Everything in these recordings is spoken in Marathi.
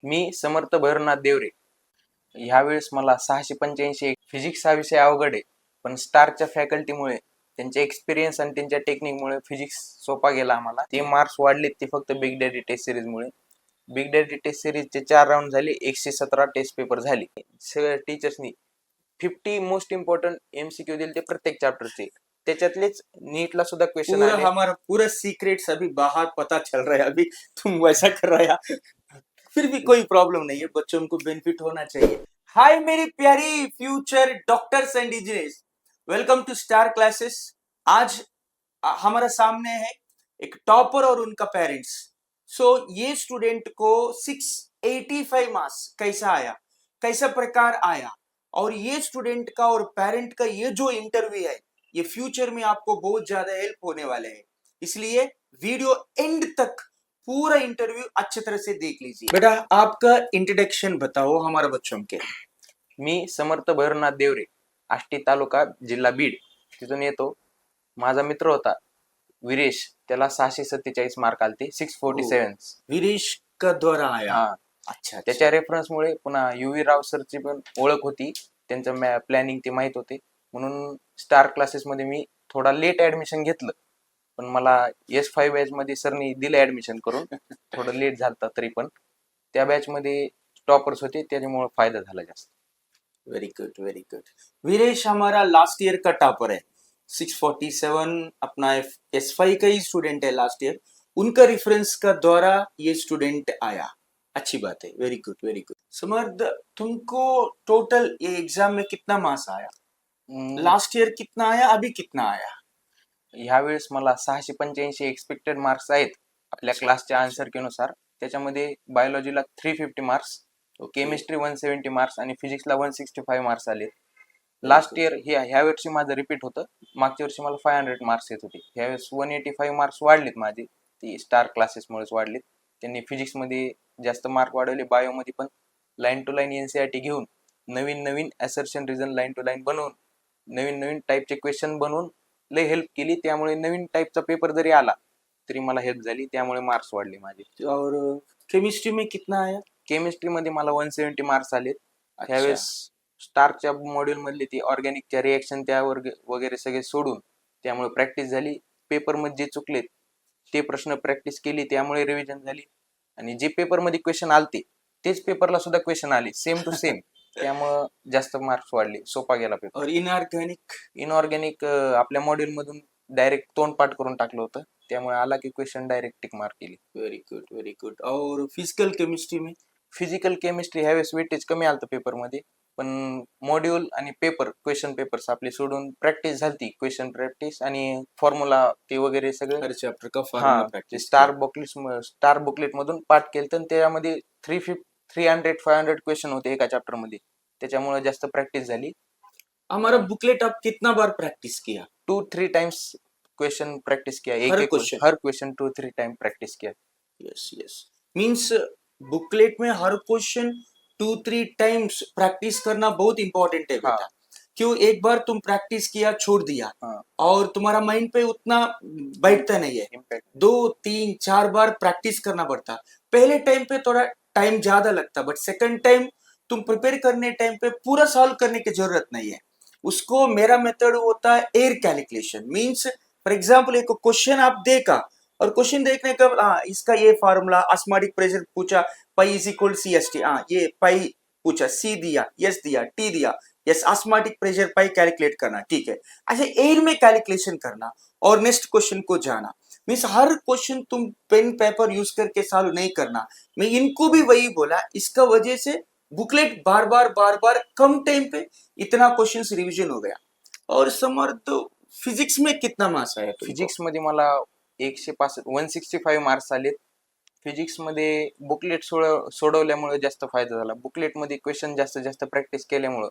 मी समर्थ भैरवनाथ देवरे. ह्यावेळेस मला 685 फिजिक्स हा विषय अवघड आहे, पण स्टारच्या फॅकल्टीमुळे त्यांच्या एक्सपिरियन्स आणि त्यांच्या टेक्निकमुळे फिजिक्स सोपा गेला आम्हाला. ते मार्क्स वाढलेत ते फक्त बिग डॅडी टेस्ट सिरीजमुळे. बिग डॅडी टेस्ट सिरीजचे 4 राऊंड झाले, 117 टेस्ट पेपर झाले. सगळ्या टीचर्सनी 50 मोस्ट इम्पॉर्टंट MCQ दिले ते प्रत्येक चॅप्टरचे. त्याच्यातलेच नीटला सुद्धा क्वेश्चन पूरा आले. हमारा पूरा सीक्रेट्स अभी बाहर पता चल रहा है, अभी तुम वैसा कर रहा है। फिर भी कोई प्रॉब्लम नहीं है, बच्चों को बेनिफिट होना चाहिए। हाय मेरी प्यारी future doctors and engineers, welcome to star classes. आज हमारा सामने है एक टॉपर और उनका पेरेंट्स। सो ये स्टूडेंट को 685 मार्क्स कैसा आया, कैसा प्रकार आया, और ये स्टूडेंट का और पेरेंट का ये जो इंटरव्यू है, ये फ्यूचर में आपको बहुत ज्यादा हेल्प होने वाले हैं। इसलिए वीडियो एंड तक पूरा इंटरव्यू अच्छी तरह से देख लीजिए। बेटा आपका इंट्रोडक्शन बताओ हमारे बच्चों के। मी समर्थ भैरवनाथ देवरे, आष्टी तालुका, जिल्हा बीड, तिथून येतो. माझा मित्र होता विरेश, त्याला 647 मार्क आलते, 647. वीरेश का द्वारा आया। हा, अच्छा, त्याच्या रेफरन्समुळे पुन्हा UV राव सरची पण ओळख होती, त्यांचं प्लॅनिंग ते माहित होते, म्हणून स्टार क्लासेस मध्ये मी थोडा लेट ऍडमिशन घेतलं, पण मला S5 बॅच मध्ये सरनी दिलं ऍडमिशन करून. थोडं लेट झालं तरी पण त्या बॅच मध्ये टॉपर्स होते, त्याच्यामुळे फायदा झाला जास्त. Very good very good. Viresh हमारा लास्ट ईयर का टॉपर है, 647 अपना S5 का ही स्टूडेंट है लास्ट ईयर, उनका रेफरेंस का द्वारा ये स्टूडेंट आया। अच्छी बात है, वेरी गुड वेरी गुड। समर्थ, तुमको टोटल ये एग्जाम में कितना मार्क्स आया? लास्ट ईयर कितना आया, अभी कितना आया? ह्यावेळेस मला 685 एक्सपेक्टेड मार्क्स आहेत आपल्या क्लासच्या आन्सर नुसार. त्याच्यामध्ये बायोलॉजीला 350 मार्क्स, केमिस्ट्री 170 मार्क्स आणि फिजिक्सला 165 मार्क्स आले. लास्ट इयर ह्या वर्षी माझं रिपीट होतं. मागच्या वर्षी मला 500 मार्क्स येत होते, ह्यावेळेस 185 मार्क्स वाढलेत माझे. ती स्टार क्लासेसमुळेच वाढलेत. त्यांनी फिजिक्समध्ये जास्त मार्क वाढवले, बायोमध्ये पण लाईन टू लाईन NCERT घेऊन नवीन नवीन assertion reason line to line बनवून नवीन नवीन टाईपचे क्वेश्चन बनवून लय हेल्प केली. त्यामुळे नवीन टाईपचा पेपर जरी आला तरी मला हेल्प झाली, त्यामुळे मार्क्स वाढले माझे. और केमिस्ट्री में कितना आया? केमिस्ट्री मध्ये मला 170 मार्क्स आले. त्यावेळेस स्टारच्या मॉड्यूल मधले ती ऑर्गॅनिकच्या रिएक्शन त्या वगैरे सगळे सोडून त्यामुळे प्रॅक्टिस झाली. पेपर मध्ये जे चुकलेत ते प्रश्न प्रॅक्टिस केली, त्यामुळे रिव्हिजन झाली. आणि जे पेपर मध्ये क्वेश्चन आलते तेच पेपरला सुद्धा क्वेश्चन आले सेम टू सेम, त्यामुळे जास्त मार्क्स वाढले, सोपा गेला पेपर. और इनऑर्गॅनिक आपल्या मॉड्यूल मधून डायरेक्ट तोंड पाठ करून टाकलं होतं, त्यामुळे आला की क्वेश्चन डायरेक्ट टिक मार्क केली. Very good very good. और फिजिकल केमिस्ट्री में? फिजिकल केमिस्ट्री ह्यावेळेस वेटेज कमी आलतं पेपरमध्ये, पण मॉड्यूल आणि पेपर्स आपले सोडून प्रॅक्टिस झाली. क्वेश्चन प्रॅक्टिस आणि फॉर्म्युला ते वगैरे सगळं हर चैप्टर का फॉर्मूला प्रैक्टिस। स्टार बुकलेट मधून पाठ केलं, तर त्यामध्ये 300-500 क्वेश्चन होते एका चॅप्टर मध्ये, त्याच्यामुळे जास्त प्रॅक्टिस झाली. हमारा बुकलेट आप कितना बार प्रैक्टिस किया? 2-3 टाइम्स क्वेश्चन प्रैक्टिस किया, हर क्वेश्चन 2-3 टाइम प्रैक्टिस किया. यस यस, मीन्स बुकलेट में हर क्वेश्चन 2-3 टाइम्स प्रैक्टिस करना बहुत इंपॉर्टेंट है बेटा। क्यों, एक बार तुम प्रैक्टिस किया छोड़ दिया और तुम्हारा माइंड पे उतना बैठता नहीं है। इम्पैक्ट 2-3-4 बार प्रैक्टिस करना पड़ता। पहले टाइम पे थोड़ा टाइम ज्यादा लगता, बट सेकंड टाइम तुम प्रिपेयर करने टाइम पे पूरा सॉल्व करने की जरूरत नहीं है। उसको मेरा मेथड होता है air calculation. Means for example एक क्वेश्चन आप देखा और क्वेश्चन देखने का इसका ये फार्मूला, ऑस्मोटिक प्रेशर पूछा, पाई इज इक्वल CST, ये पाई पूछा, C दिया, S दिया, T दिया, yes osmotic pressure pi calculate करना, ठीक है। अच्छा, एयर में कैलकुलेशन करना और नेक्स्ट क्वेश्चन को जाना। मीन्स हर क्वेश्चन तुम पेन पेपर यूज करके सॉल्व नहीं करना। मैं इनको भी वही बोला, इसका वजह से बुकलेट बार बार कम टाइम पे इतना क्वेश्चन रिविजन हो गया। और समर्थ, फिजिक्स में कितना मार्क्स आया? फिजिक्स मध्ये मला 165 मार्क्स आले. फिजिक्स मध्ये बुकलेट सोडवल्यामुळे जास्त फायदा झाला. बुकलेट मध्ये क्वेश्चन जास्त प्रॅक्टिस केल्यामुळे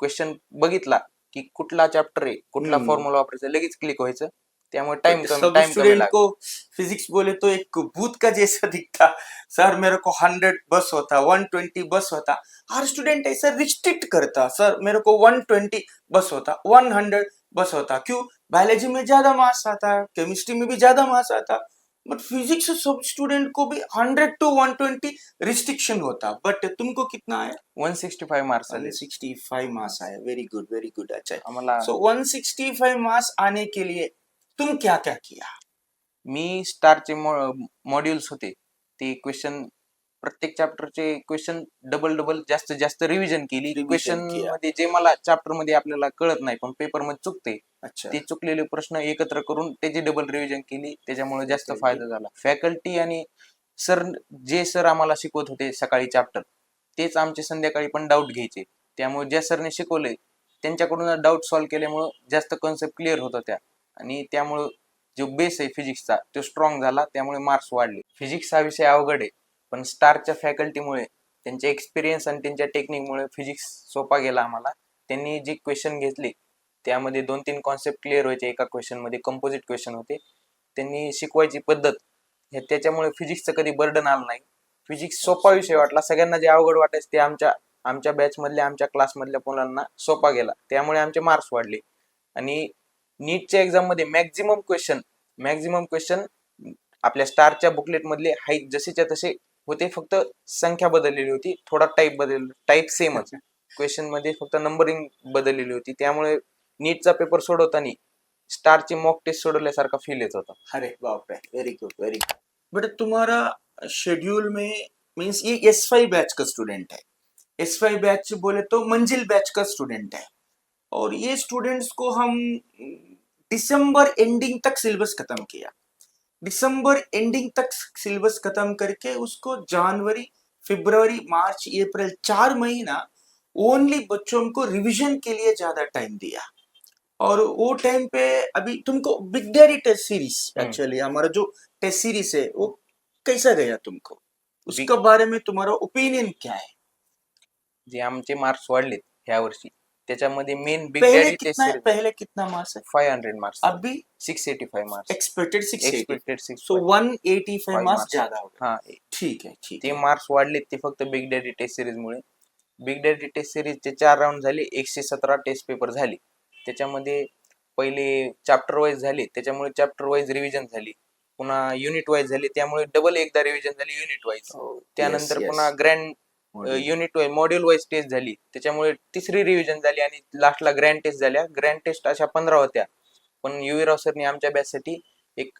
क्वेश्चन बघितला की कुठला चॅप्टर आहे, कुठला फॉर्म्युला वापरायचा, लगेच क्लिक व्हायचं, त्यामुळे टाइम स्टूडेंट को फिजिक्स बोले तो एक भूत का जैसा दिखता। सर मेरे को 100 बस होता, 120 बस होता। हर स्टूडेंट ऐसा रिस्ट्रिक्ट करता, सर मेरे को 120 बस होता, 100 बस होता। क्यों, बायोलॉजी में ज्यादा मार्क्स आता, केमिस्ट्री में भी ज्यादा मार्क्स आता, बट फिजिक्स सब स्टूडेंट को भी 100 to 120 रिस्ट्रिक्शन होता, बट तुमको कितना आया? 165 मार्क्स आले 165 मार्क्स आया, वेरी गुड, अच्छा है। आम्हाला। सो 165 मार्क्स आने के लिए तुम क्या क्या किया? मी स्टारचे मॉड्यूल्स होते ते क्वेश्चन, प्रत्येक चॅप्टरचे क्वेश्चन डबल जास्त रिव्हिजन केली. Revision क्वेश्चन किया. मध्ये जे मला चॅप्टर मध्ये आपल्याला कळत नाही पण पेपर मध्ये चुकते, अच्छा, ते चुकलेले प्रश्न एकत्र करून त्याची डबल रिव्हिजन केली. त्याच्यामुळे जास्त Okay, फायदा झाला. फॅकल्टी आणि सर आम्हाला शिकवत होते सकाळी चॅप्टर, तेच आमचे संध्याकाळी पण डाऊट घ्यायचे. त्यामुळे ज्या सरने शिकवले त्यांच्याकडून डाऊट सॉल्व्ह केल्यामुळे जास्त कन्सेप्ट क्लिअर होत होत्या आणि त्यामुळे जो बेस आहे फिजिक्सचा तो स्ट्रॉंग झाला. त्यामुळे मार्क्स वाढले. फिजिक्स हा विषय अवघड आहे पण स्टारच्या फॅकल्टीमुळे, त्यांच्या एक्सपिरियन्स आणि त्यांच्या टेक्निकमुळे फिजिक्स सोपा गेला आम्हाला. त्यांनी जे क्वेश्चन घेतले त्यामध्ये 2-3 कॉन्सेप्ट क्लिअर व्हायचे. एका क्वेश्चन मध्ये कंपोजिट क्वेश्चन होते. त्यांनी शिकवायची पद्धत त्याच्यामुळे फिजिक्सचं कधी बर्डन आलं नाही. फिजिक्स सोपा विषय वाटला. सगळ्यांना जे अवघड वाटायचं ते आमच्या बॅच मधल्या, आमच्या क्लास मधल्या मुलांना सोपा गेला. त्यामुळे आमचे मार्क्स वाढले. आणि नीटच्या एक्झाम मध्ये मॅक्झिमम क्वेश्चन आपल्या स्टारच्या बुकलेट मधले हाईट जसेच्या तसे होते, फक्त संख्या बदललेली होती. थोडा टाईप सेमच, क्वेश्चन मध्ये फक्त नंबरिंग बदललेली होती. त्यामुळे नीटचा पेपर सोडवताना स्टारची मॉक टेस्ट सोडवल्यासारखा फील येत होता. अरे बाप रे, वेरी गुड। बट तुम्हारा शेड्यूल में मीन्स ये S5 बैच का स्टूडेंट है, S5 बैच बोले तो मंजिल बैच का स्टूडेंट है, और ये स्टूडेंट्स को हम दिसंबर एंडिंग तक सिलेबस खत्म किया। दिसंबर एंडिंग तक सिलेबस खत्म करके उसको जनवरी, फरवरी, मार्च, अप्रैल 4 महीना ओनली बच्चों को रिवीजन के लिए ज्यादा टाइम दिया। और वो टाइम पे अभी तुमको big daddy test series, actually हमारा जो टेस्ट सीरीज है वो कैसा गया तुमको, उसके बारे में तुम्हारा ओपिनियन क्या है? जे आमचे मार्क्स वाढलेत ह्या वर्षी त्याच्यामध्ये main big daddy test series पहले कितना मार्क्स है? 500 मार्क्स, अभी 685 marks, expected 680, expected so 6 185 marks marks ज्यादा हो गया। हा, ठीक है, ठीक ते है। मार्क्स वाढलेत ते फक्त बिग डॅडी टेस्ट सिरीज मुळे. बिग डॅडी टेस्ट सिरीजचे 4 राऊंड झाले, 117 टेस्ट पेपर झाले. त्याच्यामध्ये पहिले चॅप्टर वाईज झाले, त्याच्यामुळे चॅप्टर वाईज रिव्हिजन झाली. पुन्हा युनिट वाईज झाली, त्यामुळे डबल एकदा रिव्हिजन झाली युनिट वाईज. त्यानंतर पुन्हा grand unit wise module wise test झाली, त्याच्यामुळे तिसरी रिव्हिजन झाली आणि लास्टला ग्रँड टेस्ट झाल्या. ग्रँड टेस्ट अशा 15 होत्या, पण युवीराव सरनी आमच्या बॅचसाठी एक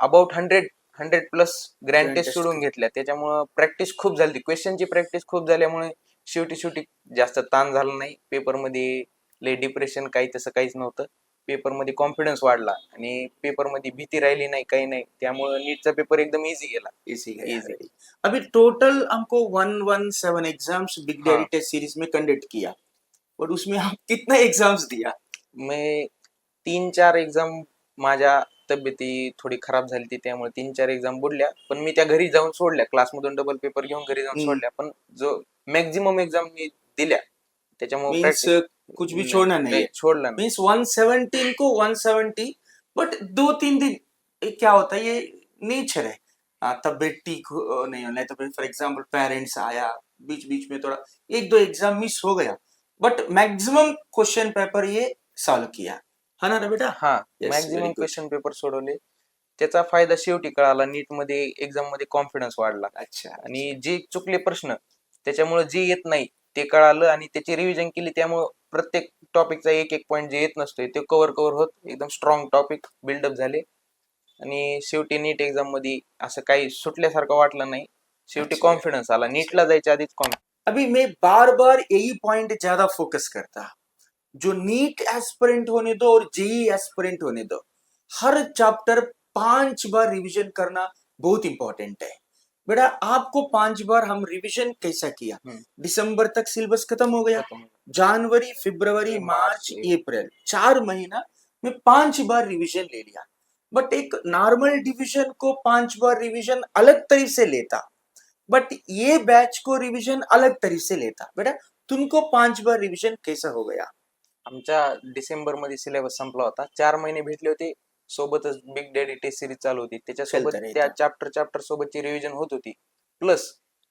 अबाउट 100 प्लस ग्रँड टेस्ट सोडून घेतल्या. त्याच्यामुळं प्रॅक्टिस खूप झाली, क्वेश्चनची प्रॅक्टिस खूप झाल्यामुळे शेवटी जास्त ताण झाला नाही. पेपरमध्ये लय डिप्रेशन काही तसं काहीच नव्हतं. पेपरमध्ये कॉन्फिडन्स वाढला आणि पेपरमध्ये भीती राहिली नाही, काही नाही. त्यामुळे नीटचा पेपर एकदम इझी गेला. इजी। अभी टोटल हमको 117 exams big daddy test series में कंडक्ट किया, और उसमें हम कितना एग्जाम्स दिया? मी 3-4 एक्झाम, माझ्या तब्येती थोडी खराब झाली होती त्यामुळे 3-4 एक्झाम बुडल्या, पण मी त्या घरी जाऊन सोडल्या. क्लासमधून डबल पेपर घेऊन घरी जाऊन सोडल्या. पण जो मॅक्झिमम एक्झाम मी दिल्या त्याच्यामुळे मीन्स कुछ भी छोड़ना नहीं है। छोड़ना नहीं। मीन्स 117 को 170, बट 2-3 दिन क्या होता है, ये नेचर है। तबियत ठीक नहीं होना है तो फॉर एग्जाम्पल पेरेंट्स आया, बीच बीच में थोड़ा 1-2 एग्जाम मिस हो गया, बट मैक्सिमम क्वेश्चन पेपर ये सॉल्व किया है ना बेटा? हा, Yes, maximum very good. Question paper सोडवले. त्याचा फायदा शेवटी कळाला. नीट मध्ये एक्झाम मध्ये कॉन्फिडन्स वाढला अच्छा, आणि जे चुकले प्रश्न त्याच्यामुळे जे येत नाही ते कळालं आणि त्याची रिव्हिजन केली. त्यामुळे प्रत्येक टॉपिकचा एक पॉईंट जे येत नसतोय ते कव्हर होत एकदम स्ट्रॉंग टॉपिक बिल्डअप झाले. आणि शेवटी नीट एक्झाम मध्ये असं काही सुटल्यासारखं वाटलं नाही. शेवटी अच्छा. कॉन्फिडन्स आला. नीटला जायच्या आधीच कॉन्फिडन्स. अभी मैं बार बार यही पॉइंट ज्यादा फोकस करता, जो नीट एस्पिरेंट होने दो और जेई एस्पिरेंट होने दो, हर चैप्टर 5 बार रिवीजन करना बहुत इंपॉर्टेंट है। बेटा आपको 5 बार हम रिवीजन कैसा किया? दिसंबर तक सिलेबस खत्म हो गया, जनवरी, फरवरी, मार्च, अप्रैल 4 महीना में 5 बार रिवीजन ले लिया। बट एक नॉर्मल डिवीजन को 5 बार रिवीजन अलग तरीके से लेता, बट ये बैच को रिवीजन अलग तरीके से लेता। बेटा तुमको 5 बार रिवीजन कैसा हो गया? आमच्या डिसेंबर मध्ये सिलेबस संपला होता. 4 महिने भेटले होते. सोबतच बिग डॅडी टेस्ट सिरीज चालू होती. त्याच्यासोबत चलता त्या रहता. चॅप्टर सोबतची रिव्हिजन होत होती. प्लस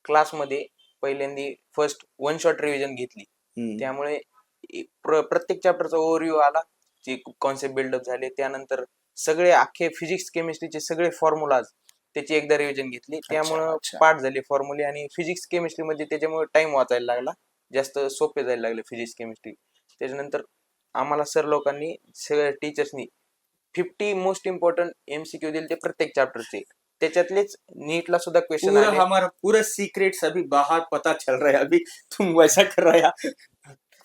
क्लासमध्ये पहिल्यांदा फर्स्ट वन शॉट रिव्हिजन घेतली. त्यामुळे प्रत्येक चॅप्टरचा ओव्हरव्ह्यू आला, जे कॉन्सेप्ट बिल्डअप झाले. त्यानंतर सगळे अख्खे फिजिक्स केमिस्ट्रीचे सगळे फॉर्म्युलाज त्याची एकदा रिव्हिजन घेतली, त्यामुळं अच्छा. पाठ झाली फॉर्म्युले. आणि फिजिक्स केमिस्ट्री मध्ये त्याच्यामुळे टाइम वाचायला लागला, जास्त सोपे जायला लागले फिजिक्स केमिस्ट्री. त्याच्यानंतर आम्हाला सर लोकांनी सगळ्या टीचर्सनी 50 मोस्ट इम्पॉर्टंट एमसीक्यू दिले ते प्रत्येक चॅप्टरचे. त्याच्यातलेच नीटला सुद्धा क्वेश्चन पूरा आले. हमारा पूरा सीक्रेट्स अभी बाहर पता चल रहा है, अभी तुम वैसा कर रहा है।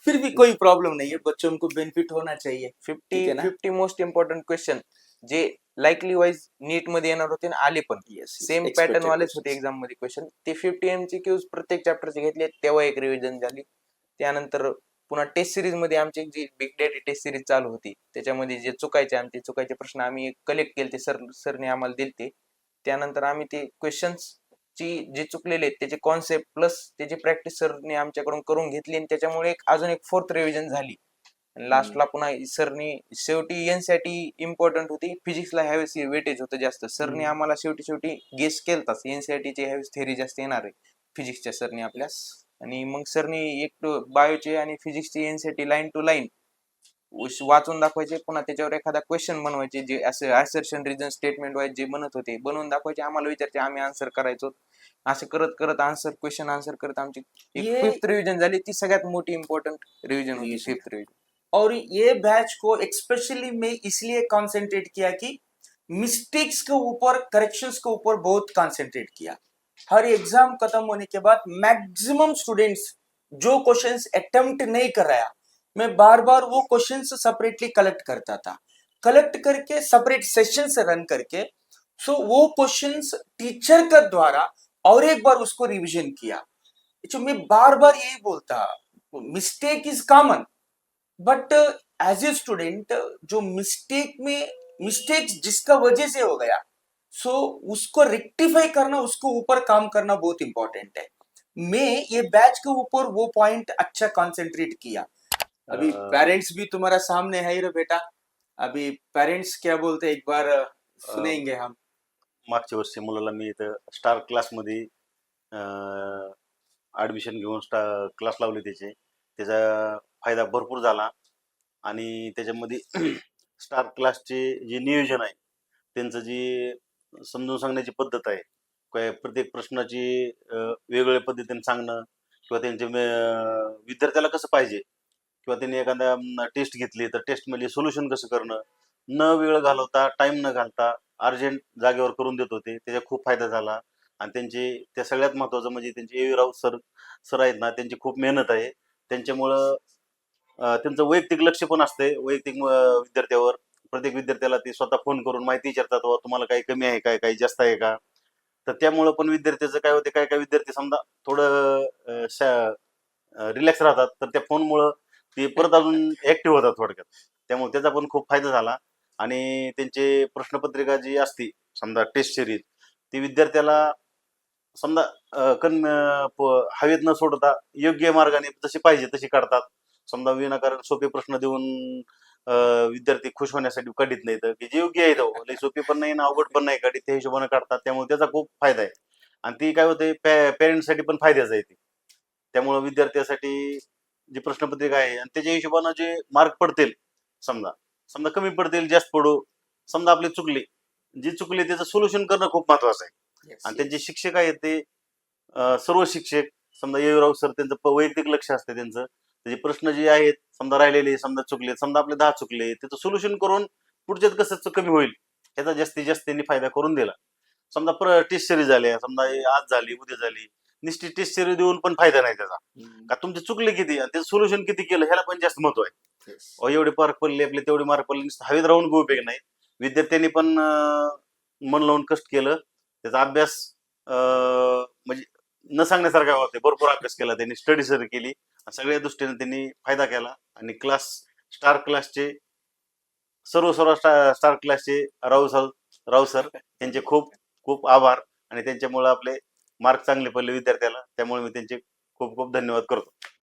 फिर भी कोई प्रॉब्लम नहीं है, बच्चों को बेनिफिट होना चाहिए। ठीक है ना? 50 मोस्ट इम्पॉर्टंट क्वेश्चन जे लाईकली वाईज नीट मध्ये येणार होते आणि आले पण Yes, yes, same expected pattern वालेच होते questions. एक्झाम मध्ये क्वेश्चन. ते 50 एमसीक्यूज प्रत्येक चॅप्टरचे घेतले, तेव्हा एक रिव्हिजन झाली. त्यानंतर पुन्हा टेस्ट सिरीज मध्ये आमची जी बिग डॅडी टेस्ट सिरीज चालू होती, त्याच्यामध्ये जे चुकायचे प्रश्न आम्ही कलेक्ट केले, ते सरने आम्हाला दिलते. त्यानंतर आम्ही ते क्वेश्चन्स ची जे चुकलेले आहेत त्याचे कॉन्सेप्ट प्लस त्याची प्रॅक्टिस सरने आमच्याकडून करून घेतली, आणि त्याच्यामुळे अजून एक फोर्थ रिव्हिजन झाली. लास्टला पुन्हा सरनी शेवटी एनसीईआरटी इम्पॉर्टंट होती, फिजिक्सला ह्यावेळेस वेटेज होतं जास्त. सरने आम्हाला शेवटी गेस केलताच एनसीईआरटीची ह्यावेळेस थेरी जास्त येणार आहे फिजिक्सच्या सरने आपल्या. आणि मग सरनी एक बायोचे आणि फिजिक्सची एनसीईआरटी लाईन टू लाईन वाचून दाखवायचे, पुन्हा त्याच्यावर एखादा क्वेश्चन बनवायचे, जे असं असर्शन रिझन स्टेटमेंट वाईज जे बनत होते बनवून दाखवायचे, आम्हाला विचारचे, आम्ही आन्सर करायचो. असं करत करत क्वेश्चन आन्सर करत आमची एक ये फिफ्थ रिव्हिजन झाली. ती सगळ्यात मोठी इम्पॉर्टंट रिव्हिजन होती, Revision. Fifth revision. और ये बैच को एक्सपेशली मैं इसलिए कंसंट्रेट किया कि मिस्टेक्स के ऊपर, करेक्शंस के ऊपर बहुत कंसंट्रेट किया। हर एग्जाम खत्म होने के बाद मैक्सिमम स्टूडेंट्स जो क्वेश्चंस अटेम्प्ट नहीं कर रहा, मैं बार बार वो क्वेश्चंस सेपरेटली कलेक्ट करता था, कलेक्ट करके सेपरेट सेशंस रन करके, सो वो क्वेश्चंस टीचर के द्वारा और एक बार उसको रिवीजन किया। जो मैं बार बार यही बोलता, mistake is common, but as a student जो मिस्टेक्स जिसका वजह से हो गया, सो उसको रेक्टिफाई करना, उसको ऊपर काम करना बहुत इंपॉर्टेंट है। मैं ये बैच के ऊपर वो पॉइंट अच्छा कंसंट्रेट किया। अभी पेरेंट्स भी तुम्हारा सामने है ही रे बेटा, अभी पेरेंट्स क्या बोलते हैं एक बार सुनेंगे हम। मागच्या वर्षी मुलाला मी इथं स्टार क्लासमध्ये ॲडमिशन घेऊन क्लास लावले त्याचा फायदा भरपूर झाला. आणि त्याच्यामध्ये स्टार क्लासचे जे नियोजन आहे, त्यांचं जे समजून सांगण्याची पद्धत आहे, प्रत्येक प्रश्नाची वेगवेगळ्या पद्धतीने सांगणं, किंवा त्यांचे विद्यार्थ्याला कसं पाहिजे, किंवा त्यांनी एखाद्या टेस्ट घेतली तर टेस्टमध्ये सोल्युशन कसं करणं, न वेळ घालवता, टाइम न घालता अर्जंट जागेवर करून देत होते. त्याचा खूप फायदा झाला. आणि त्या सगळ्यात महत्त्वाचं म्हणजे त्यांचे ए राऊत सर आहेत ना, त्यांची खूप मेहनत आहे. त्यांच्यामुळं त्यांचं वैयक्तिक लक्ष पण असते वैयक्तिक विद्यार्थ्यावर. प्रत्येक विद्यार्थ्याला ते स्वतः फोन करून माहिती विचारतात, तुम्हाला काही कमी आहे काय, काही जास्त आहे का. तर त्यामुळं पण विद्यार्थ्याचं काय होते, काय विद्यार्थी समजा थोडं रिलॅक्स राहतात, तर त्या फोनमुळं ते परत अजून ऍक्टिव्ह होतात थोडक्यात. त्यामुळे त्याचा पण खूप फायदा झाला. आणि त्यांचे प्रश्नपत्रिका जी असते समजा टेस्ट सिरीज, ती विद्यार्थ्याला समजा हवेत न सोडता योग्य मार्गाने जशी पाहिजे तशी काढतात. समजा विनाकारण सोपे प्रश्न देऊन विद्यार्थी खुश होण्यासाठी काढीत नाहीत, की जे योग्य आहे लई सोपे पण नाही ना अवघड पण नाही काढीत, त्या हिशोबाने काढतात. त्यामुळे त्याचा खूप फायदा आहे. आणि ती काय होते, पेरेंट्ससाठी पण फायद्याच आहे ती. त्यामुळे विद्यार्थ्यासाठी जी प्रश्नपत्रिका आहे आणि त्याच्या हिशोबानं जे मार्क पडतील, समजा समजा कमी पडतील, जास्त पडू, समजा आपली जी चुकली त्याचं सोल्युशन करणं खूप महत्वाचं आहे. आणि त्यांचे शिक्षक आहेत ते सर्व शिक्षक, समजा येवराव सर, त्यांचं वैयक्तिक लक्ष असते त्यांचं. त्याचे प्रश्न जे आहेत समजा राहिलेले, समजा चुकले, समजा आपले 10 चुकले, त्याचं सोल्युशन करून पुढच्यात कसं कमी होईल याचा जास्तीत जास्त त्यांनी फायदा करून दिला. समजा टेस्ट सिरीज झाल्या, समजा आज झाली उद्या झाली, नुसती टेस्ट सिरीज देऊन पण फायदा नाही त्याचा. का तुमचे चुकले किती आणि त्याचं सोल्युशन किती केलं ह्याला पण जास्त महत्व आहे. एवढे मार्क पडले आपले, तेवढे मार्क पडले, हवेत राहून उपयोग नाही. विद्यार्थ्यांनी पण मन लावून कष्ट केलं, त्याचा अभ्यास म्हणजे न सांगण्यासारखा होते. भरपूर अभ्यास केला त्यांनी, स्टडी सर केली, सगळ्या दृष्टीने त्यांनी फायदा केला. आणि स्टार क्लासचे सर्व स्टार क्लासचे राव सर यांचे खूप खूप आभार. आणि त्यांच्यामुळे आपले मार्क चांगले पडले विद्यार्थ्याला, त्यामुळे मी त्यांचे खूप खूप धन्यवाद करतो.